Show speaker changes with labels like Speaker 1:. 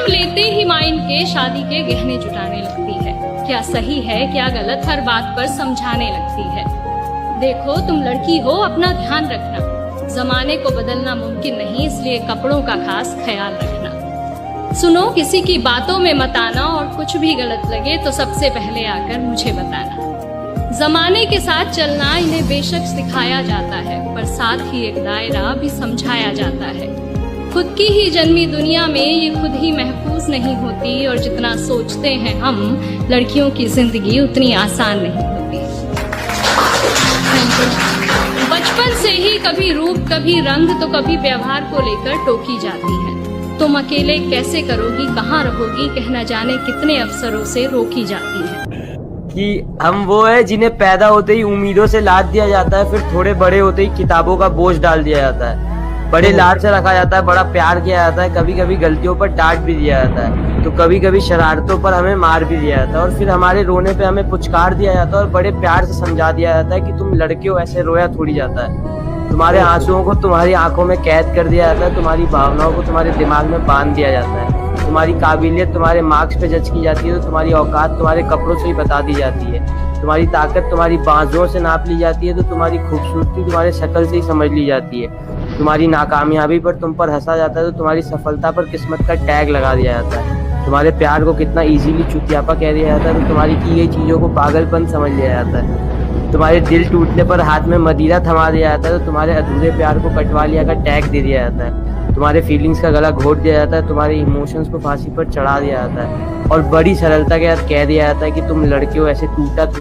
Speaker 1: जन्म लेते ही माँ इनके शादी के गहने जुटाने लगती है। क्या सही है क्या गलत हर बात पर समझाने लगती है। देखो तुम लड़की हो, अपना ध्यान रखना, जमाने को बदलना मुमकिन नहीं, इसलिए कपड़ों का खास ख्याल रखना। सुनो, किसी की बातों में मत आना, और कुछ भी गलत लगे तो सबसे पहले आकर मुझे बताना। जमाने के साथ चलना इन्हें बेशक सिखाया जाता है, पर साथ ही एक दायरा भी समझाया जाता है। खुद की ही जन्मी दुनिया में ये खुद ही महफूज नहीं होती, और जितना सोचते हैं हम, लड़कियों की जिंदगी उतनी आसान नहीं होती। बचपन से ही कभी रूप कभी रंग तो कभी व्यवहार को लेकर टोकी जाती है। तुम अकेले कैसे करोगी, कहाँ रहोगी, कहना जाने कितने अवसरों से रोकी जाती है।
Speaker 2: कि हम वो है जिन्हें पैदा होते ही उम्मीदों से लाद दिया जाता है, फिर थोड़े बड़े होते ही किताबों का बोझ डाल दिया जाता है। बड़े लाड से रखा जाता है, बड़ा प्यार किया जाता है, कभी कभी गलतियों पर डांट भी दिया जाता है, तो कभी कभी शरारतों पर हमें मार भी दिया जाता है, और फिर हमारे रोने पे हमें पुचकार दिया जाता है और बड़े प्यार से समझा दिया जाता है कि तुम लड़के हो, ऐसे रोया थोड़ी जाता है। तुम्हारे आंसुओं को तुम्हारी आंखों में कैद कर दिया जाता है, तुम्हारी भावनाओं को तुम्हारे दिमाग में बांध दिया जाता है, तुम्हारी काबिलियत तुम्हारे मार्क्स पे जज की जाती है, तो तुम्हारी औकात तुम्हारे कपड़ों से ही बता दी जाती है, तुम्हारी ताकत तुम्हारी बाजुओं से नाप ली जाती है, तो तुम्हारी खूबसूरती तुम्हारे शक्ल से ही समझ ली जाती है, तुम्हारी नाकामयाबी पर तुम पर हंसा जाता है, तो तुम्हारी सफलता पर किस्मत का टैग लगा दिया जाता है, तुम्हारे प्यार को कितना इजीली चुतियापा कह दिया जाता है, तो तुम्हारी की गई चीजों को पागलपन समझ लिया जाता है, तुम्हारे दिल टूटने पर हाथ में मदिरा थमा दिया जाता है, तो तुम्हारे अधूरे प्यार को कटवा लिया का टैग दे दिया जाता है, तुम्हारे फीलिंग्स का गला घोट दिया जाता है, तुम्हारे इमोशंस को फांसी पर चढ़ा दिया जाता है, और बड़ी सरलता के साथ कह दिया जाता है कि तुम लड़के हो, ऐसे टूटा